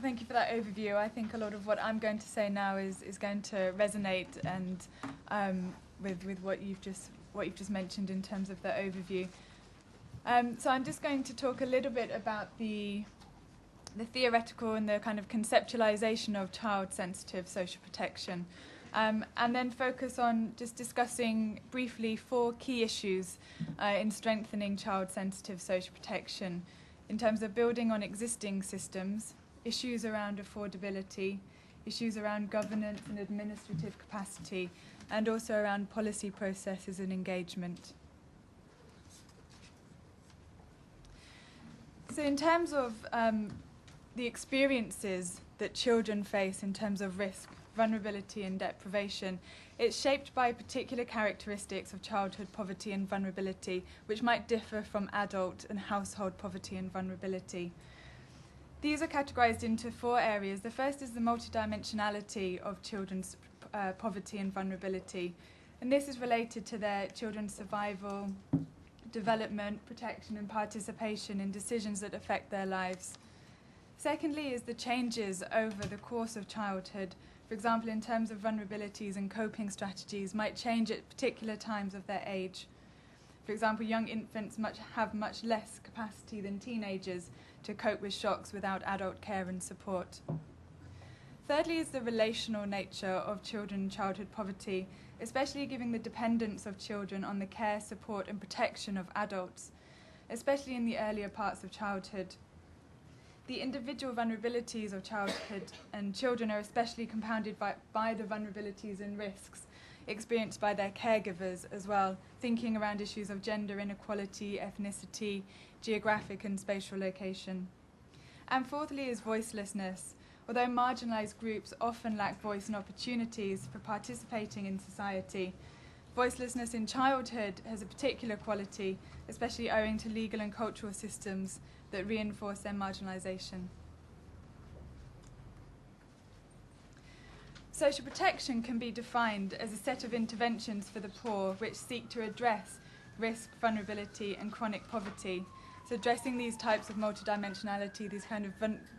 Thank you for that overview. I think a lot of what I'm going to say now is going to resonate and with what you've just mentioned in terms of the overview. So I'm just going to talk a little bit about the theoretical and the kind of conceptualization of child-sensitive social protection, and then focus on just discussing briefly 4 key issues in strengthening child-sensitive social protection in terms of building on existing systems, issues around affordability, issues around governance and administrative capacity, and also around policy processes and engagement. So in terms of the experiences that children face in terms of risk, vulnerability and deprivation, it's shaped by particular characteristics of childhood poverty and vulnerability, which might differ from adult and household poverty and vulnerability. These are categorized into 4 areas. The first is the multidimensionality of children's poverty and vulnerability, and this is related to their children's survival, development, protection and participation in decisions that affect their lives. Secondly is the changes over the course of childhood. For example, in terms of vulnerabilities and coping strategies might change at particular times of their age. For example, young infants have much less capacity than teenagers to cope with shocks without adult care and support. Thirdly is the relational nature of children in childhood poverty, especially given the dependence of children on the care, support and protection of adults, especially in the earlier parts of childhood. The individual vulnerabilities of childhood and children are especially compounded by the vulnerabilities and risks experienced by their caregivers as well, thinking around issues of gender inequality, ethnicity, geographic and spatial location. And fourthly is voicelessness. Although marginalised groups often lack voice and opportunities for participating in society, voicelessness in childhood has a particular quality, especially owing to legal and cultural systems that reinforce their marginalisation. Social protection can be defined as a set of interventions for the poor which seek to address risk, vulnerability and chronic poverty. So addressing these types of multidimensionality,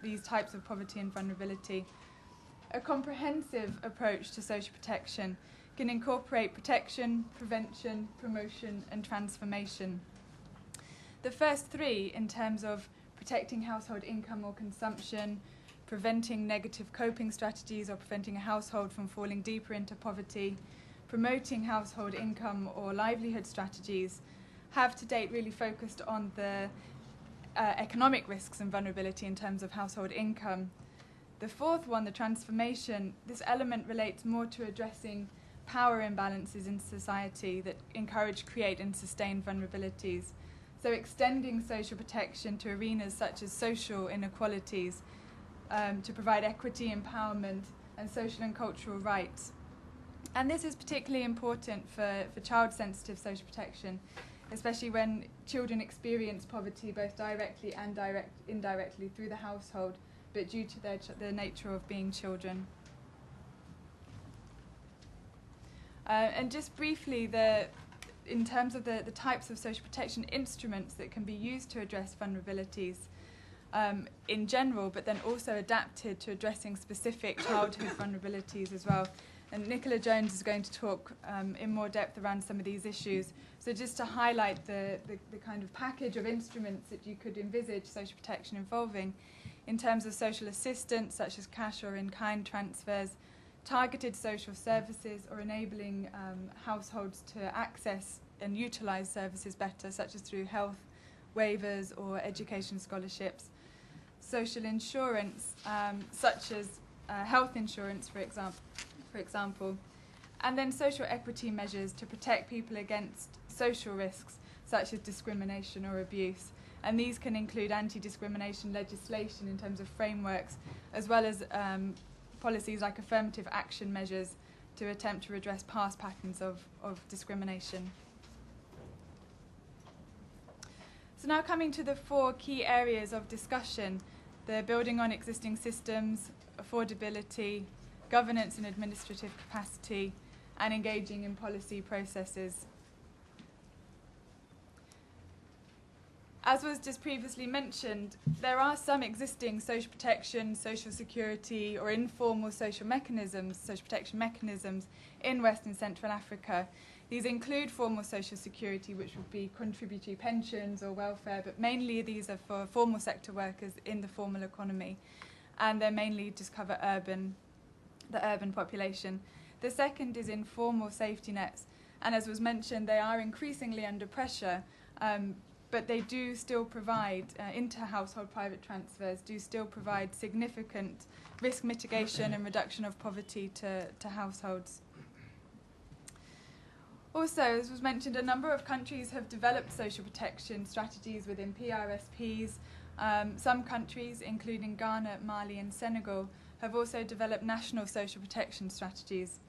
these types of poverty and vulnerability. A comprehensive approach to social protection can incorporate protection, prevention, promotion and transformation. The first 3, in terms of protecting household income or consumption, preventing negative coping strategies or preventing a household from falling deeper into poverty, promoting household income or livelihood strategies, have to date really focused on the economic risks and vulnerability in terms of household income. The 4th one, the transformation, this element relates more to addressing power imbalances in society that encourage, create and sustain vulnerabilities. So extending social protection to arenas such as social inequalities, to provide equity, empowerment and social and cultural rights. And this is particularly important for child-sensitive social protection, especially when children experience poverty both directly and indirectly through the household, but due to the nature of being children. And just briefly, in terms of the types of social protection instruments that can be used to address vulnerabilities in general, but then also adapted to addressing specific childhood vulnerabilities as well. And Nicola Jones is going to talk in more depth around some of these issues. So just to highlight the kind of package of instruments that you could envisage social protection involving in terms of social assistance, such as cash or in-kind transfers, targeted social services or enabling households to access and utilise services better, such as through health waivers or education scholarships, social insurance, such as health insurance, for example, and then social equity measures to protect people against social risks, such as discrimination or abuse. And these can include anti-discrimination legislation in terms of frameworks, as well as policies like affirmative action measures to attempt to redress past patterns of discrimination. So now coming to the 4 key areas of discussion: the building on existing systems, affordability, governance and administrative capacity, and engaging in policy processes. As was just previously mentioned, there are some existing social protection, social security, or informal social protection mechanisms in West and Central Africa. These include formal social security, which would be contributory pensions or welfare, but mainly these are for formal sector workers in the formal economy, and they mainly just cover the urban population. The second is informal safety nets, and as was mentioned, they are increasingly under pressure, but they do still provide, inter-household private transfers do still provide significant risk mitigation and reduction of poverty to households. Also, as was mentioned, a number of countries have developed social protection strategies within PRSPs. Some countries, including Ghana, Mali and Senegal, have also developed national social protection strategies.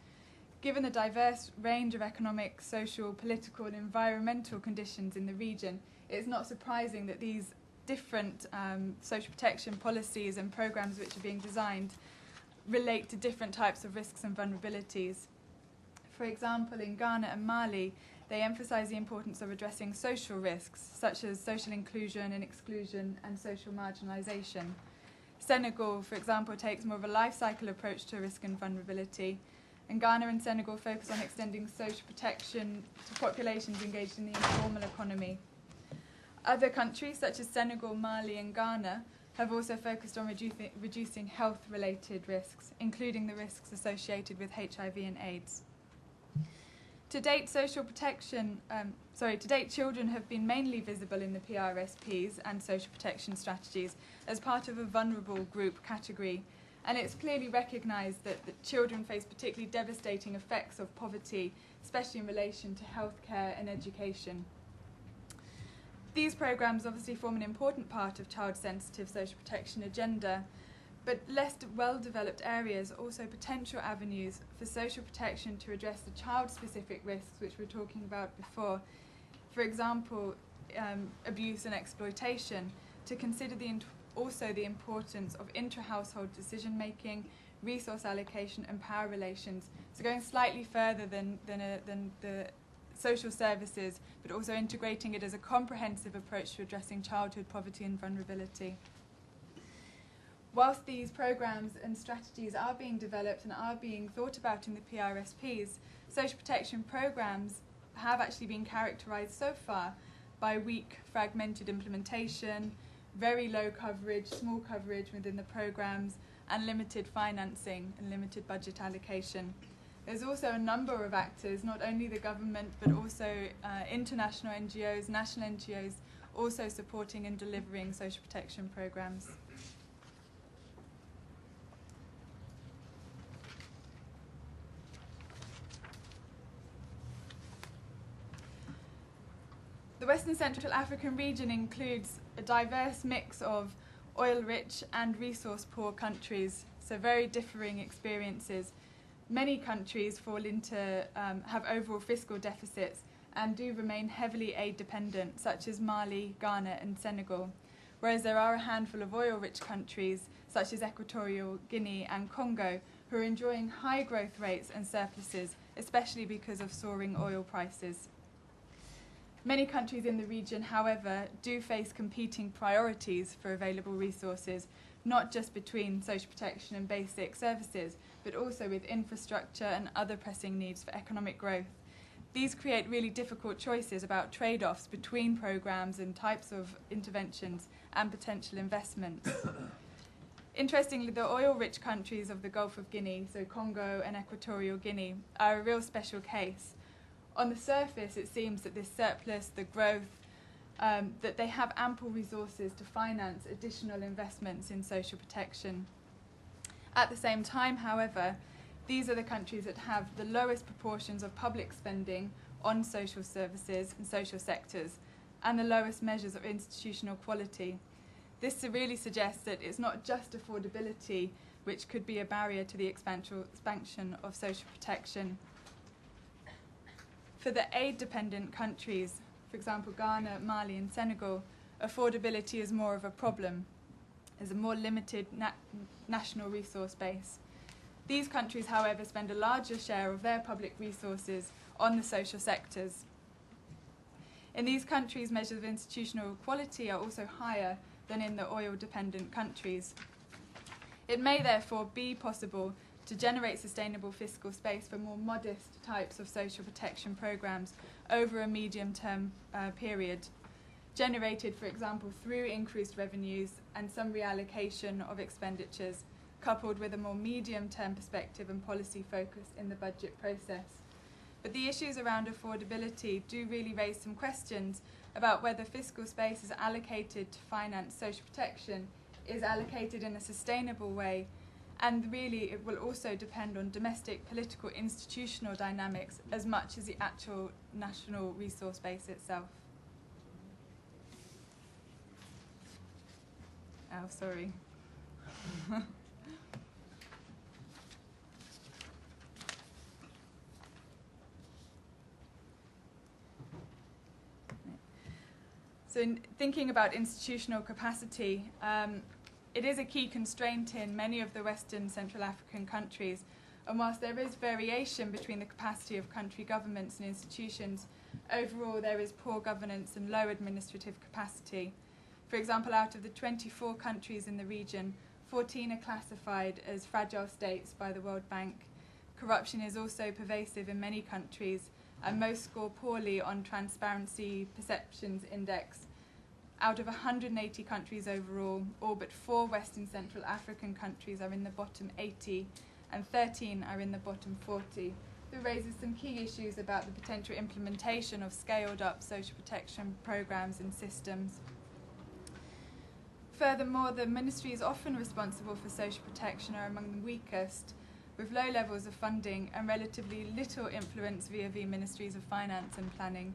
Given the diverse range of economic, social, political and environmental conditions in the region, it's not surprising that these different social protection policies and programs which are being designed relate to different types of risks and vulnerabilities. For example, in Ghana and Mali, they emphasize the importance of addressing social risks, such as social inclusion and exclusion and social marginalization. Senegal, for example, takes more of a life cycle approach to risk and vulnerability. And Ghana and Senegal focus on extending social protection to populations engaged in the informal economy. Other countries, such as Senegal, Mali and Ghana, have also focused on reducing health-related risks, including the risks associated with HIV and AIDS. To date, children have been mainly visible in the PRSPs and social protection strategies as part of a vulnerable group category, and it's clearly recognised that children face particularly devastating effects of poverty, especially in relation to healthcare and education. These programmes obviously form an important part of child-sensitive social protection agenda, but less well-developed areas are also potential avenues for social protection to address the child-specific risks which we were talking about before. For example, abuse and exploitation, to consider also the importance of intra-household decision-making, resource allocation and power relations. So going slightly further than the social services, but also integrating it as a comprehensive approach to addressing childhood poverty and vulnerability. Whilst these programs and strategies are being developed and are being thought about in the PRSPs, social protection programs have actually been characterised so far by weak, fragmented implementation, very low coverage, small coverage within the programs, and limited financing and limited budget allocation. There's also a number of actors, not only the government, but also international NGOs, national NGOs, also supporting and delivering social protection programs. The West and Central African region includes a diverse mix of oil-rich and resource-poor countries, so very differing experiences. Many countries have overall fiscal deficits and do remain heavily aid-dependent, such as Mali, Ghana and Senegal, whereas there are a handful of oil-rich countries, such as Equatorial Guinea and Congo, who are enjoying high growth rates and surpluses, especially because of soaring oil prices. Many countries in the region, however, do face competing priorities for available resources, not just between social protection and basic services, but also with infrastructure and other pressing needs for economic growth. These create really difficult choices about trade-offs between programs and types of interventions and potential investments. Interestingly, the oil-rich countries of the Gulf of Guinea, so Congo and Equatorial Guinea, are a real special case. On the surface, it seems that this surplus, the growth, that they have ample resources to finance additional investments in social protection. At the same time, however, these are the countries that have the lowest proportions of public spending on social services and social sectors, and the lowest measures of institutional quality. This really suggests that it's not just affordability which could be a barrier to the expansion of social protection. For the aid-dependent countries, for example Ghana, Mali and Senegal, affordability is more of a problem. There's a more limited national resource base. These countries, however, spend a larger share of their public resources on the social sectors. In these countries, measures of institutional equality are also higher than in the oil-dependent countries. It may therefore be possible to generate sustainable fiscal space for more modest types of social protection programmes over a medium-term period, generated, for example, through increased revenues and some reallocation of expenditures, coupled with a more medium-term perspective and policy focus in the budget process. But the issues around affordability do really raise some questions about whether fiscal space is allocated to finance social protection is allocated in a sustainable way, and really it will also depend on domestic political institutional dynamics as much as the actual national resource base itself. Oh, sorry. So in thinking about institutional capacity, it is a key constraint in many of the Western Central African countries, and whilst there is variation between the capacity of country governments and institutions, overall there is poor governance and low administrative capacity. For example, out of the 24 countries in the region, 14 are classified as fragile states by the World Bank. Corruption is also pervasive in many countries, and most score poorly on Transparency Perceptions Index. Out of 180 countries overall, all but 4 Western Central African countries are in the bottom 80, and 13 are in the bottom 40. That raises some key issues about the potential implementation of scaled-up social protection programmes and systems. Furthermore, the ministries often responsible for social protection are among the weakest, with low levels of funding and relatively little influence via the Ministries of Finance and Planning.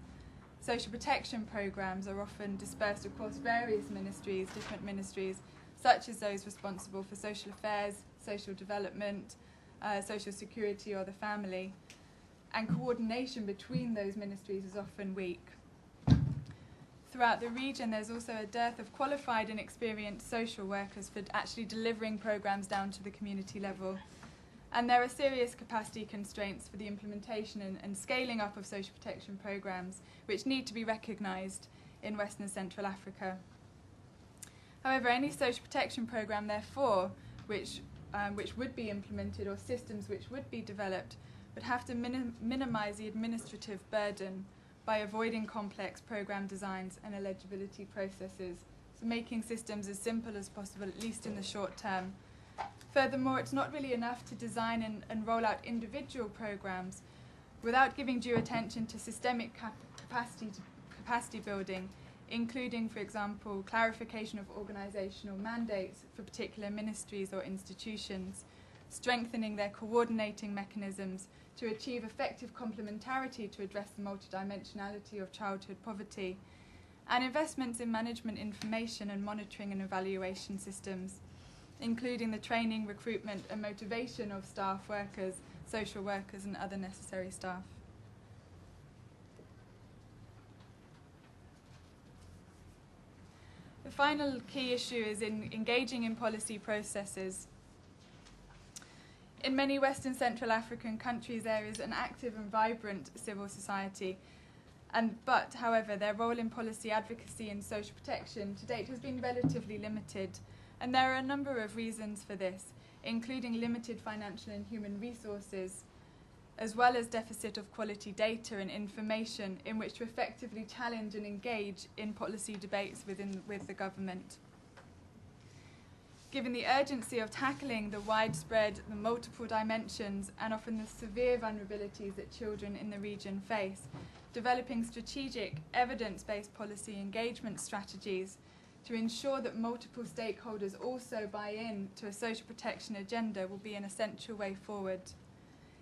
Social protection programmes are often dispersed across various ministries, different ministries, such as those responsible for social affairs, social development, social security or the family, and coordination between those ministries is often weak. Throughout the region, there's also a dearth of qualified and experienced social workers for actually delivering programmes down to the community level. And there are serious capacity constraints for the implementation and scaling up of social protection programmes, which need to be recognised in Western and Central Africa. However, any social protection programme, therefore, which would be implemented, or systems which would be developed, would have to minimise the administrative burden by avoiding complex programme designs and eligibility processes, so making systems as simple as possible, at least in the short term. Furthermore, it's not really enough to design and roll out individual programmes without giving due attention to systemic capacity building, including, for example, clarification of organisational mandates for particular ministries or institutions, strengthening their coordinating mechanisms to achieve effective complementarity to address the multidimensionality of childhood poverty, and investments in management information and monitoring and evaluation systems, including the training, recruitment and motivation of staff workers, social workers and other necessary staff. The final key issue is in engaging in policy processes. In many Western Central African countries, there is an active and vibrant civil society, but, however, their role in policy advocacy and social protection to date has been relatively limited. And there are a number of reasons for this, including limited financial and human resources, as well as deficit of quality data and information in which to effectively challenge and engage in policy debates with the government. Given the urgency of tackling the widespread, the multiple dimensions, and often the severe vulnerabilities that children in the region face, developing strategic, evidence-based policy engagement strategies to ensure that multiple stakeholders also buy in to a social protection agenda will be an essential way forward.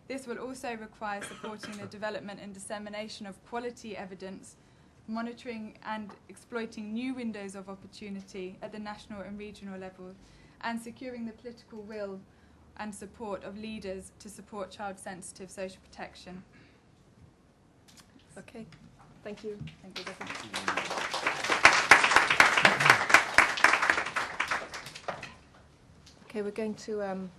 This will also require supporting the development and dissemination of quality evidence, monitoring and exploiting new windows of opportunity at the national and regional level, and securing the political will and support of leaders to support child-sensitive social protection. Okay, thank you. Thank you, Rebecca. Okay, we're going to